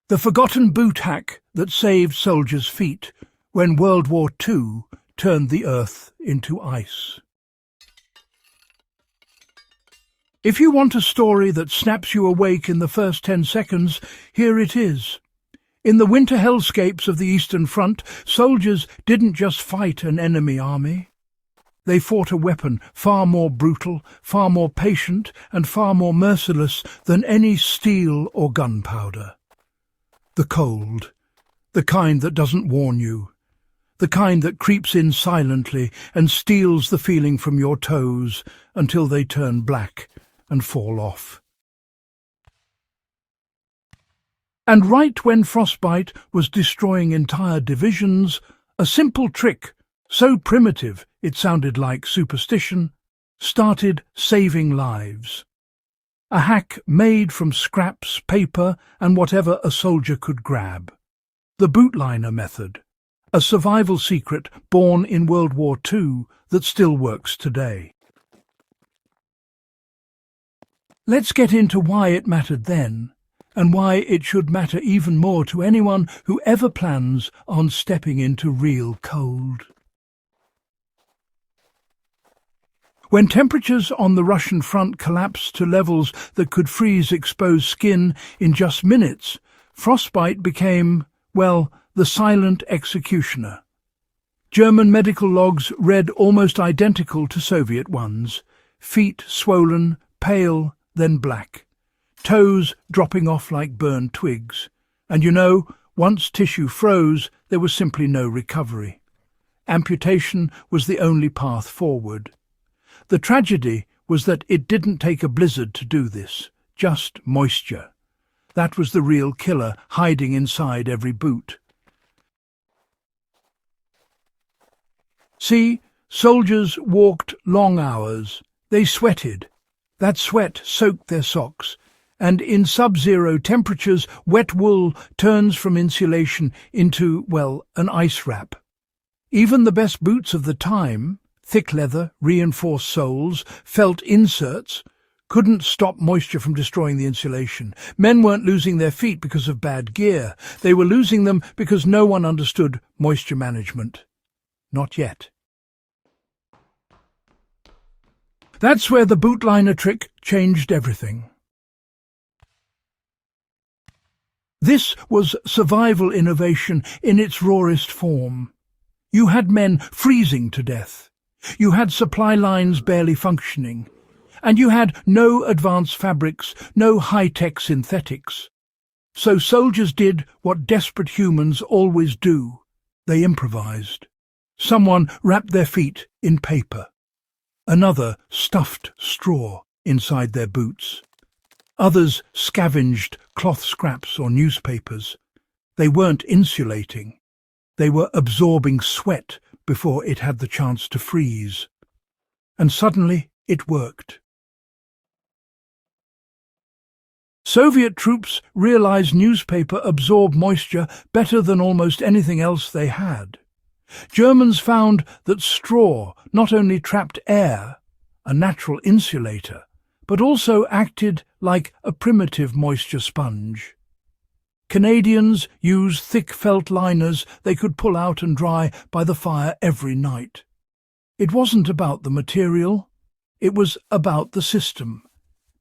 The forgotten boot hack that saved soldiers' feet when World War II turned the earth into ice. If you want a story that snaps you awake in the first 10 seconds, here it is. In the winter hellscapes of the Eastern Front, soldiers didn't just fight an enemy army. They fought a weapon far more brutal, far more patient, and far more merciless than any steel or gunpowder. The cold, the kind that doesn't warn you, the kind that creeps in silently and steals the feeling from your toes until they turn black and fall off. And right when Frostbite was destroying entire divisions, a simple trick, so primitive it sounded like superstition, started saving lives. A hack made from scraps, paper, and whatever a soldier could grab. The bootliner method, a survival secret born in World War II that still works today. Let's get into why it mattered then, and why it should matter even more to anyone who ever plans on stepping into real cold. When temperatures on the Russian front collapsed to levels that could freeze exposed skin in just minutes, frostbite became, well, the silent executioner. German medical logs read almost identical to Soviet ones. Feet swollen, pale, then black. Toes dropping off like burned twigs. And you know, once tissue froze, there was simply no recovery. Amputation was the only path forward. The tragedy was that it didn't take a blizzard to do this, just moisture. That was the real killer hiding inside every boot. See, soldiers walked long hours. They sweated. That sweat soaked their socks, and in sub-zero temperatures, wet wool turns from insulation into, well, an ice wrap. Even the best boots of the time, thick leather, reinforced soles, felt inserts, couldn't stop moisture from destroying the insulation. Men weren't losing their feet because of bad gear. They were losing them because no one understood moisture management. Not yet. That's where the bootliner trick changed everything. This was survival innovation in its rawest form. You had men freezing to death. You had supply lines barely functioning. And you had no advanced fabrics, no high-tech synthetics. So soldiers did what desperate humans always do. They improvised. Someone wrapped their feet in paper. Another stuffed straw inside their boots. Others scavenged cloth scraps or newspapers. They weren't insulating. They were absorbing sweat before it had the chance to freeze. And suddenly it worked. Soviet troops realized newspaper absorbed moisture better than almost anything else they had. Germans found that straw not only trapped air, a natural insulator, but also acted like a primitive moisture sponge. Canadians used thick felt liners they could pull out and dry by the fire every night. It wasn't about the material, it was about the system.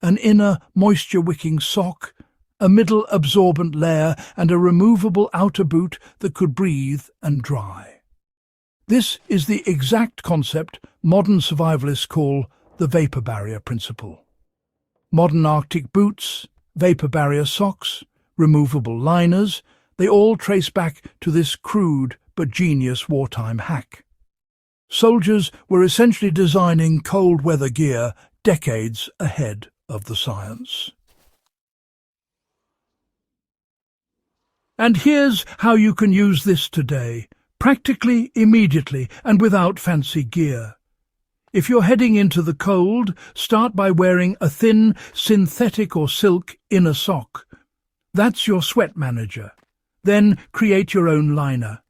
An inner moisture-wicking sock, a middle absorbent layer, and a removable outer boot that could breathe and dry. This is the exact concept modern survivalists call the vapor barrier principle. Modern Arctic boots, vapor barrier socks, removable liners, they all trace back to this crude but genius wartime hack. Soldiers were essentially designing cold weather gear decades ahead of the science. And here's how you can use this today, practically immediately and without fancy gear. If you're heading into the cold, start by wearing a thin synthetic or silk inner sock. That's your sweat manager. Then create your own liner.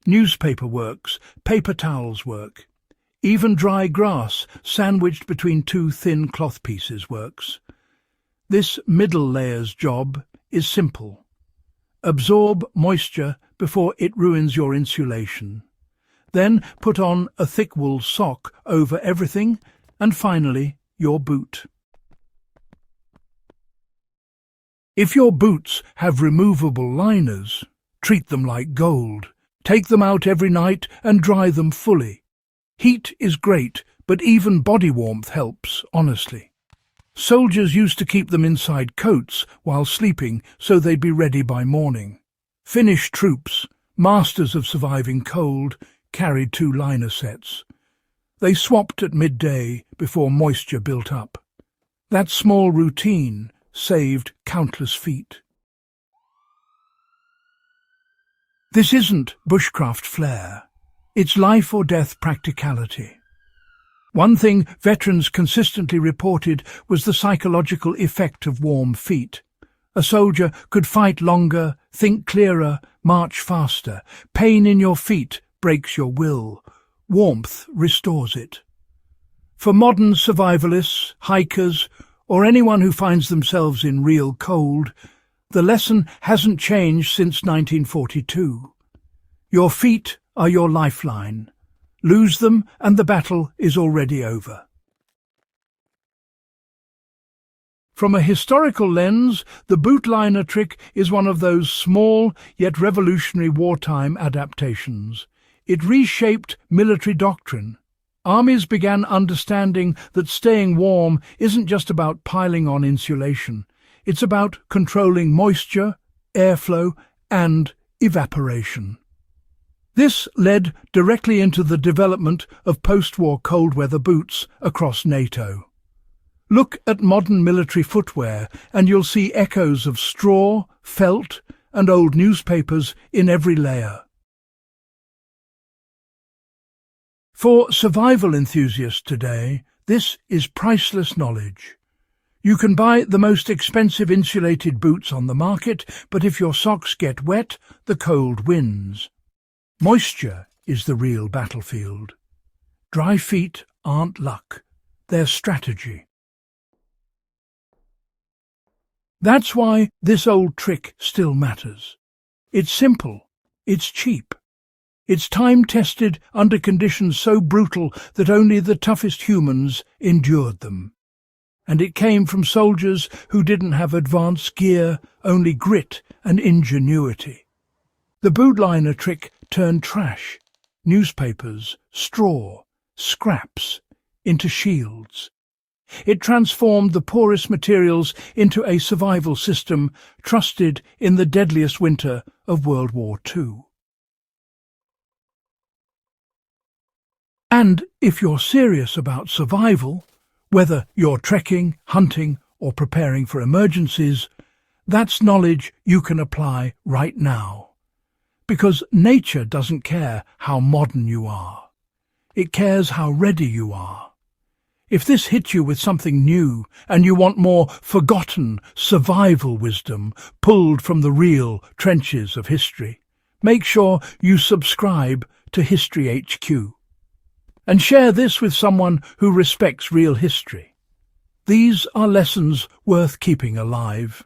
Newspaper works, paper towels work. Even dry grass sandwiched between two thin cloth pieces works. This middle layer's job is simple. Absorb moisture before it ruins your insulation. Then put on a thick wool sock over everything, and finally, your boot. If your boots have removable liners, treat them like gold. Take them out every night and dry them fully. Heat is great, but even body warmth helps, honestly. Soldiers used to keep them inside coats while sleeping so they'd be ready by morning. Finnish troops, masters of surviving cold, carried 2 liner sets. They swapped at midday before moisture built up. That small routine saved countless feet. This isn't bushcraft flair. It's life or death practicality. One thing veterans consistently reported was the psychological effect of warm feet. A soldier could fight longer, think clearer, march faster. Pain in your feet breaks your will. Warmth restores it. For modern survivalists, hikers, or anyone who finds themselves in real cold, the lesson hasn't changed since 1942. Your feet are your lifeline. Lose them and the battle is already over. From a historical lens, the bootliner trick is one of those small yet revolutionary wartime adaptations. It reshaped military doctrine. Armies began understanding that staying warm isn't just about piling on insulation. It's about controlling moisture, airflow, and evaporation. This led directly into the development of post-war cold-weather boots across NATO. Look at modern military footwear and you'll see echoes of straw, felt, and old newspapers in every layer. For survival enthusiasts today, this is priceless knowledge. You can buy the most expensive insulated boots on the market, but if your socks get wet, the cold wins. Moisture is the real battlefield. Dry feet aren't luck, they're strategy. That's why this old trick still matters. It's simple, it's cheap. It's time-tested under conditions so brutal that only the toughest humans endured them. And it came from soldiers who didn't have advanced gear, only grit and ingenuity. The bootliner trick turned trash, newspapers, straw, scraps, into shields. It transformed the poorest materials into a survival system trusted in the deadliest winter of World War II. And if you're serious about survival, whether you're trekking, hunting, or preparing for emergencies, that's knowledge you can apply right now. Because nature doesn't care how modern you are. It cares how ready you are. If this hit you with something new and you want more forgotten survival wisdom pulled from the real trenches of history, make sure you subscribe to HistoryHQ. And share this with someone who respects real history. These are lessons worth keeping alive.